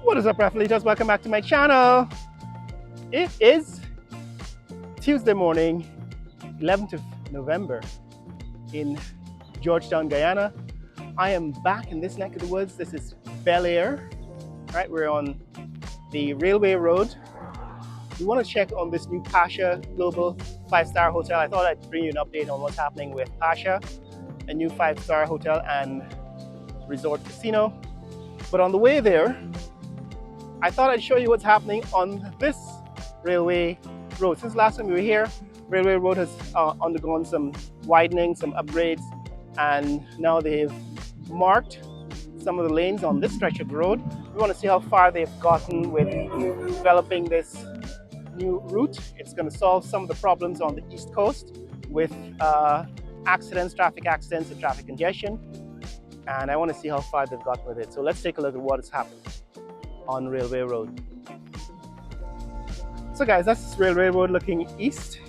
What is up, Raffleitos? Welcome back to my channel. It is Tuesday morning, 11th of November in Georgetown, Guyana. I am back in this neck of the woods. This is Bel Air, right? We're on the railway road. We want to check on this new Pasha Global 5-star hotel. I thought I'd bring you an update on what's happening with Pasha, a new 5-star hotel and resort casino. But on the way there, I thought I'd show you what's happening on this railway road. Since last time we were here, railway road has undergone some widening, some upgrades, and now they've marked some of the lanes on this stretch of the road. We want to see how far they've gotten with developing this new route. It's going to solve some of the problems on the East Coast with accidents, traffic accidents, and traffic congestion. And I want to see how far they've gotten with it. So let's take a look at what has happened on Railway Road. So guys, that's Railway Road looking east,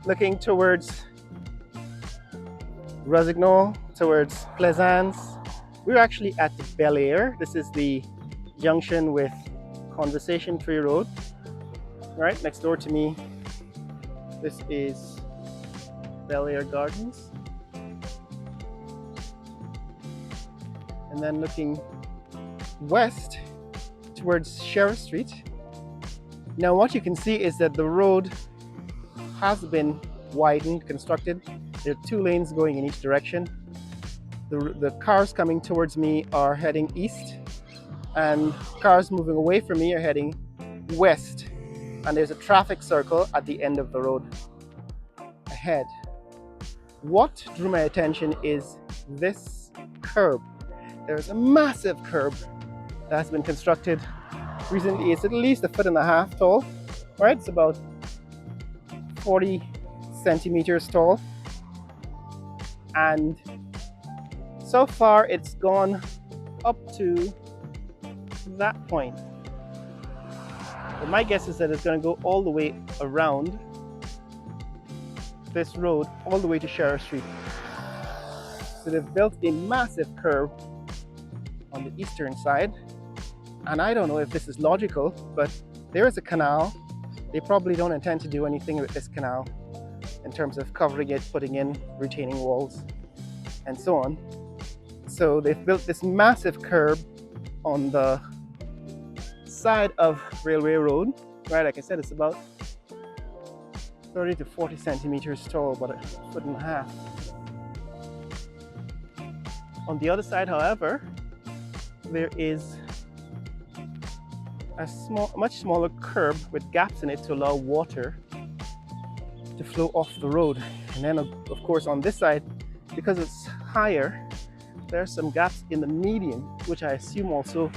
looking towards Rossignol, towards Plaisance. We're actually at the Bel Air. This is the junction with Conversation Tree Road. Right next door to me, this is Bel Air Gardens. And then looking west towards Sheriff Street. Now what you can see is that the road has been widened, constructed. There are 2 lanes going in each direction. The cars coming towards me are heading east, and cars moving away from me are heading west. And there's a traffic circle at the end of the road ahead. What drew my attention is this curb. There's a massive curb that has been constructed recently. It's at least 1.5 feet tall, right? It's about 40 centimeters tall. And so far it's gone up to that point. But my guess is that it's going to go all the way around this road, all the way to Sheriff Street. So they've built a massive curb on the eastern side. And I don't know if this is logical, but there is a canal. They probably don't intend to do anything with this canal in terms of covering it, putting in retaining walls, and so on. So they've built this massive curb on the side of Railway Road. Right, like I said, it's about 30 to 40 centimeters tall, about 1.5 feet. On the other side, however, there is a much smaller curb with gaps in it to allow water to flow off the road. And then of course on this side, because it's higher, there are some gaps in the median, which I assume also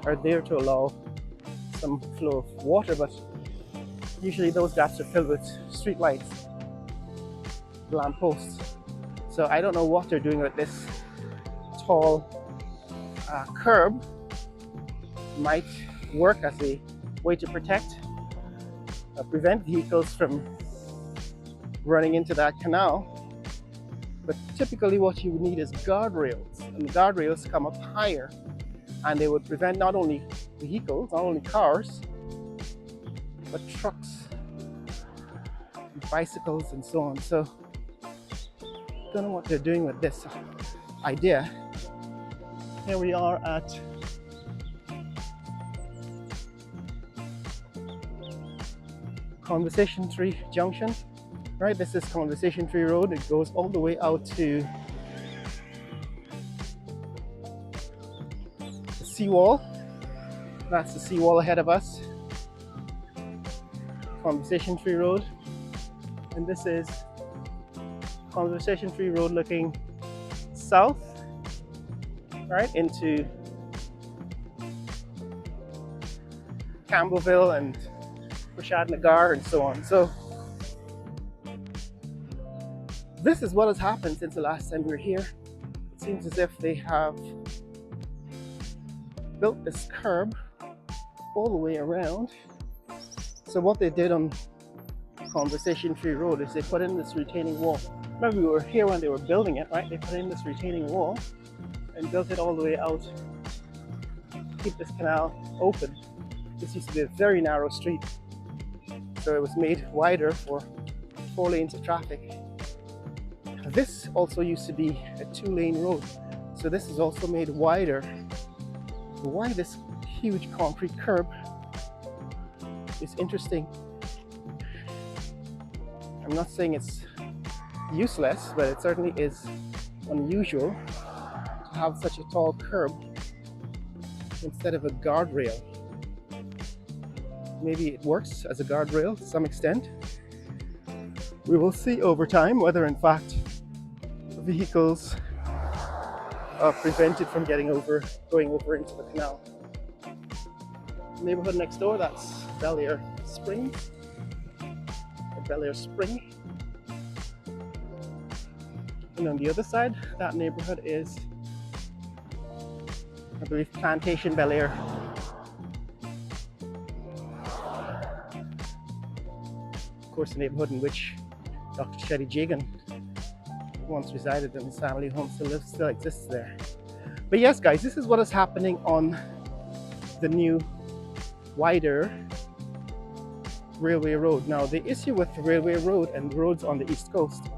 are there to allow some flow of water, but usually those gaps are filled with street lights, lampposts. So I don't know what they're doing with this tall curb. Might work as a way to prevent vehicles from running into that canal. But typically what you would need is guardrails, and the guardrails come up higher, and they would prevent not only vehicles, not only cars, but trucks, bicycles, and so on. So don't know what they're doing with this idea. Here we are at Conversation Tree Junction. Right, this is Conversation Tree Road. It goes all the way out to the seawall. That's the seawall ahead of us. Conversation Tree Road. And this is Conversation Tree Road looking south, right, into Campbellville and Prashad Nagar and so on. So this is what has happened since the last time we were here. It seems as if they have built this curb all the way around. So what they did on Conversation Tree Road is they put in this retaining wall. Remember, we were here when they were building it, right? They put in this retaining wall and built it all the way out keep this canal open. This used to be a very narrow street, so it was made wider for 4 lanes of traffic. This also used to be a 2-lane road, so this is also made wider. Why this huge concrete curb is interesting. I'm not saying it's useless, but it certainly is unusual to have such a tall curb instead of a guardrail. Maybe it works as a guardrail to some extent. We will see over time whether in fact vehicles are prevented from going over into the canal. Neighborhood next door, that's Bel Air Spring. And on the other side, that neighborhood is, I believe, Plantation Bel Air. Of course, the neighborhood in which Dr. Shetty Jagan once resided, and his family home still exists there. But yes, guys, this is what is happening on the new, wider railway road. Now, the issue with the railway road and roads on the East Coast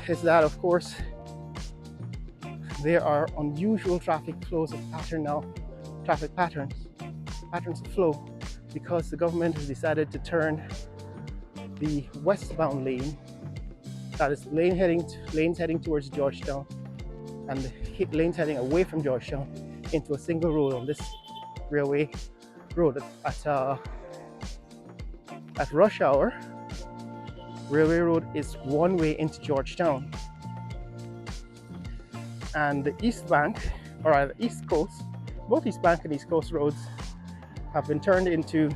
is that, of course, there are unusual traffic flows of traffic patterns of flow, because the government has decided to turn the westbound lane, that is lanes heading towards Georgetown, and the lanes heading away from Georgetown, into a single road on this railway road. At rush hour, railway road is one way into Georgetown, and the East Bank, or the East Coast, both East Bank and East Coast roads have been turned into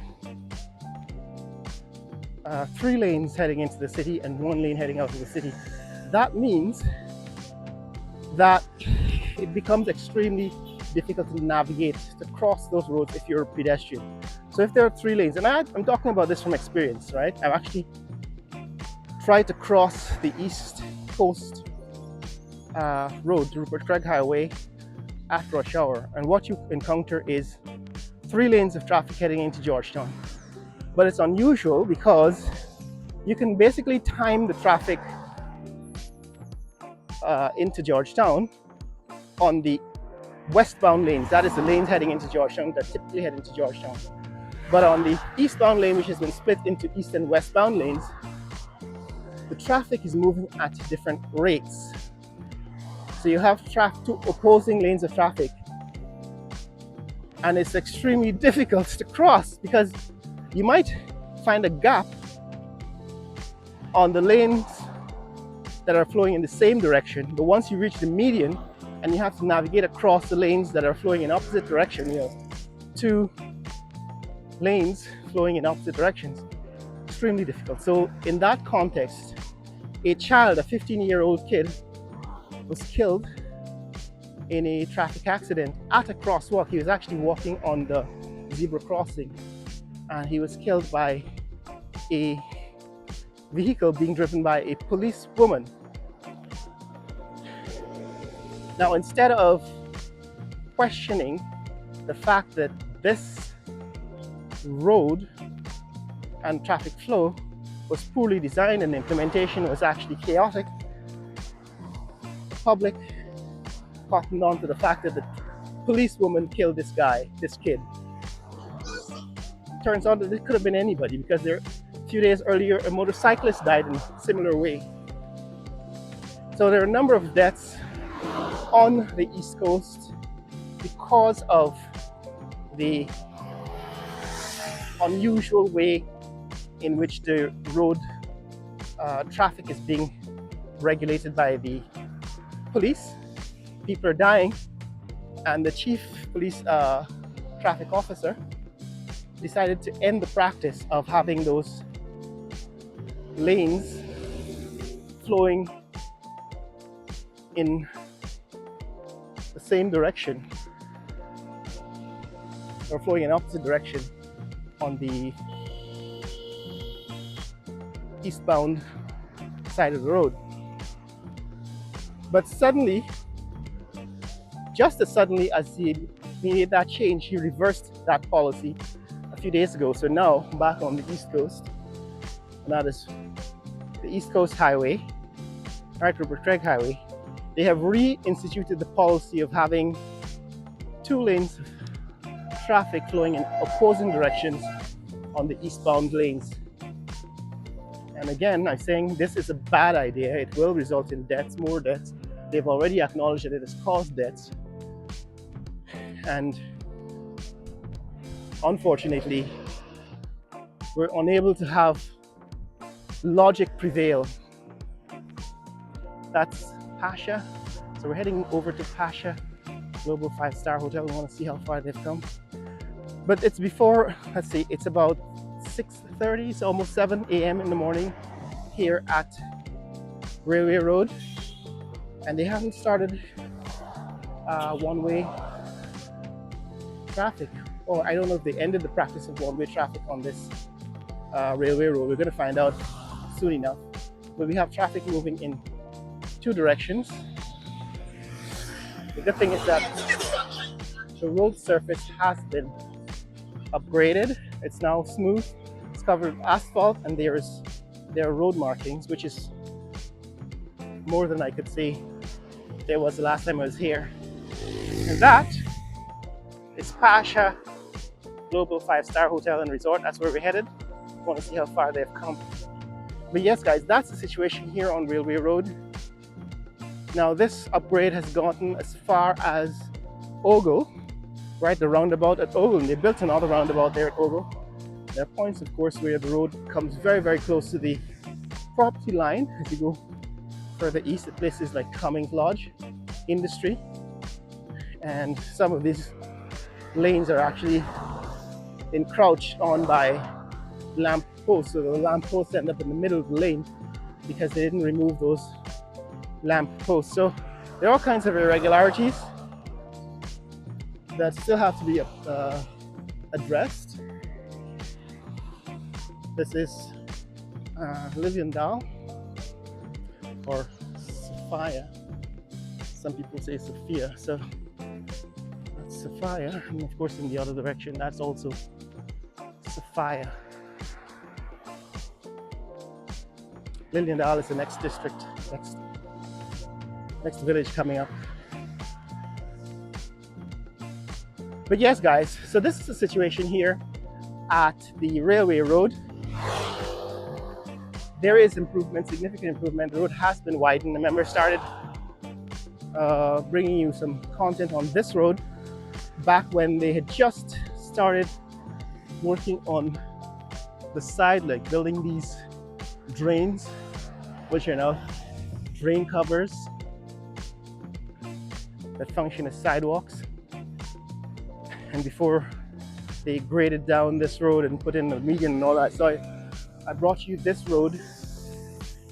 3 lanes heading into the city and 1 lane heading out of the city. That means that it becomes extremely difficult to navigate, to cross those roads if you're a pedestrian. So if there are 3 lanes, and I'm talking about this from experience, right? I've actually tried to cross the East Coast road, the Rupert Craig Highway, at rush hour, and what you encounter is 3 lanes of traffic heading into Georgetown. But it's unusual because you can basically time the traffic into Georgetown on the westbound lanes. That is the lanes heading into Georgetown that typically head into Georgetown. But on the eastbound lane, which has been split into east and westbound lanes, the traffic is moving at different rates. So you have 2 opposing lanes of traffic, and it's extremely difficult to cross because you might find a gap on the lanes that are flowing in the same direction, but once you reach the median and you have to navigate across the lanes that are flowing in opposite direction, 2 lanes flowing in opposite directions, extremely difficult. So in that context, a 15-year-old kid was killed in a traffic accident at a crosswalk. He was actually walking on the zebra crossing, and he was killed by a vehicle being driven by a police woman. Now, instead of questioning the fact that this road and traffic flow was poorly designed and the implementation was actually chaotic, the public cottoned on to the fact that the policewoman killed this kid. Turns out that it could have been anybody, because a few days earlier a motorcyclist died in a similar way. So there are a number of deaths on the East Coast because of the unusual way in which the road traffic is being regulated by the police. People are dying, and the chief police traffic officer decided to end the practice of having those lanes flowing in the same direction, or flowing in opposite direction on the eastbound side of the road. But suddenly, just as suddenly as the he made that change. He reversed that policy a few days ago. So now, back on the East Coast, and that is the East Coast Highway, right, Rupert Craig Highway, they have reinstituted the policy of having 2 lanes of traffic flowing in opposing directions on the eastbound lanes. And again, I'm saying this is a bad idea. It will result in deaths, more deaths. They've already acknowledged that it has caused deaths. And unfortunately, we're unable to have logic prevail. That's Pasha. So we're heading over to Pasha Global 5-star Hotel. We want to see how far they've come. But it's before, let's see, it's about 6:30, it's almost 7 a.m. in the morning here at Railway Road. And they haven't started one-way traffic. Or I don't know if they ended the practice of one-way traffic on this railway road. We're going to find out soon enough. But we have traffic moving in 2 directions. The good thing is that the road surface has been upgraded. It's now smooth. It's covered with asphalt, and there are road markings, which is more than I could say there was the last time I was here. And that is Pasha Global 5-star Hotel and Resort. That's where we're headed. I want to see how far they've come. But yes, guys, that's the situation here on Railway Road. Now, this upgrade has gotten as far as Ogle, right, the roundabout at Ogle. And they built another roundabout there at Ogle. There are points, of course, where the road comes very, very close to the property line. As you go further east, at places like Cummings Lodge, Industry, and some of these lanes are actually encroached on by lamp posts. So the lamp posts end up in the middle of the lane because they didn't remove those lamp posts. So there are all kinds of irregularities that still have to be addressed. This is Liliendal, or Sophia. Some people say Sophia. So that's Sophia, and of course in the other direction that's also Sophia. Liliendal is the next district, next village coming up. But yes, guys, so this is the situation here at the Railway Road. There is improvement, significant improvement. The road has been widened. Remember, I started bringing you some content on this road back when they had just started working on the side, like building these drains, which are now drain covers that function as sidewalks. And before they graded down this road and put in the median and all that, so I brought you this road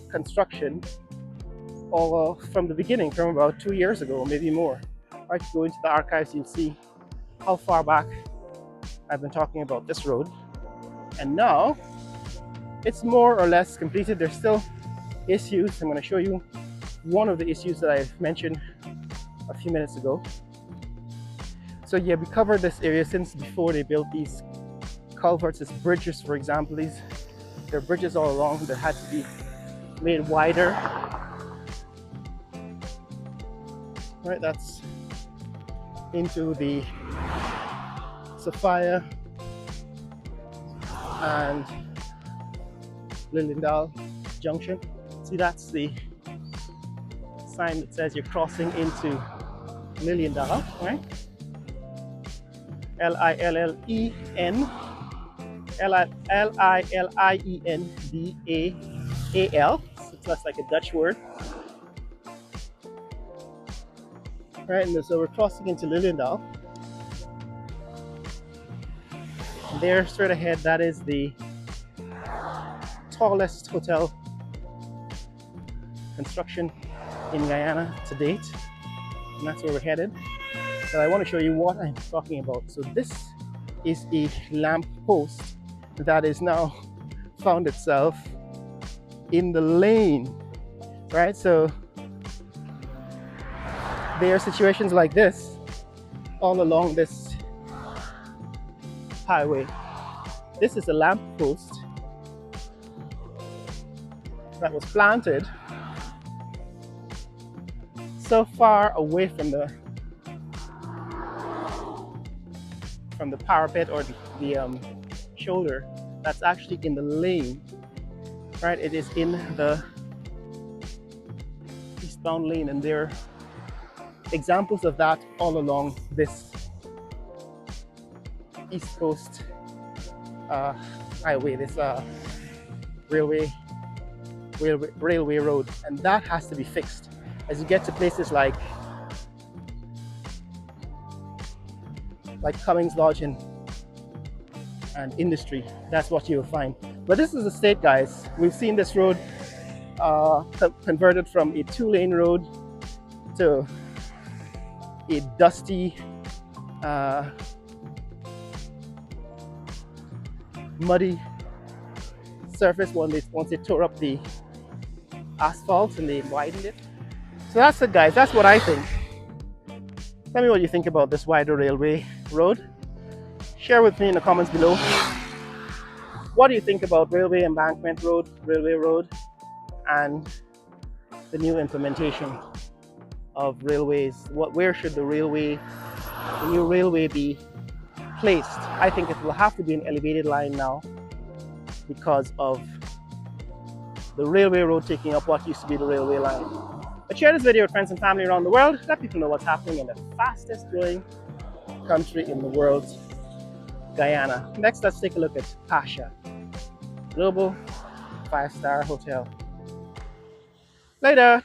construction all from the beginning, from about 2 years ago, maybe more. Right, go into the archives, you'll see how far back I've been talking about this road. And now it's more or less completed. There's still issues. I'm going to show you one of the issues that I mentioned a few minutes ago. So yeah, we covered this area since before they built these culverts, these bridges, for example. There are bridges all along that had to be made wider. Right, that's into the Sophia and Liliendal Junction. See, that's the sign that says you're crossing into Liliendal, right? Liliendal. So that's like a Dutch word. Right, and so we're crossing into Liliendal. And there, straight ahead, that is the tallest hotel construction in Guyana to date. And that's where we're headed. But I want to show you what I'm talking about. So this is a lamp post that is now found itself in the lane, right? So there are situations like this all along this highway. This is a lamp post that was planted so far away from the parapet or the shoulder, that's actually in the lane, right? It is in the eastbound lane, and there are examples of that all along this East Coast highway, this railway road, and that has to be fixed. As you get to places like Cummings Lodge and Industry, that's what you'll find. But this is the state, guys. We've seen this road converted from a 2-lane road to a dusty, muddy surface once they tore up the asphalt and they widened it. So that's it, guys. That's what I think. Tell me what you think about this wider railway road. Share with me in the comments below. What do you think about railway embankment road, railway road, and the new implementation of railways? Where should the new railway be placed? I think it will have to be an elevated line now because of the railway road taking up what used to be the railway line. But share this video with friends and family around the world. Let people know what's happening in the fastest growing country in the world, Guyana. Next, let's take a look at Pasha, global 5-star hotel. Later.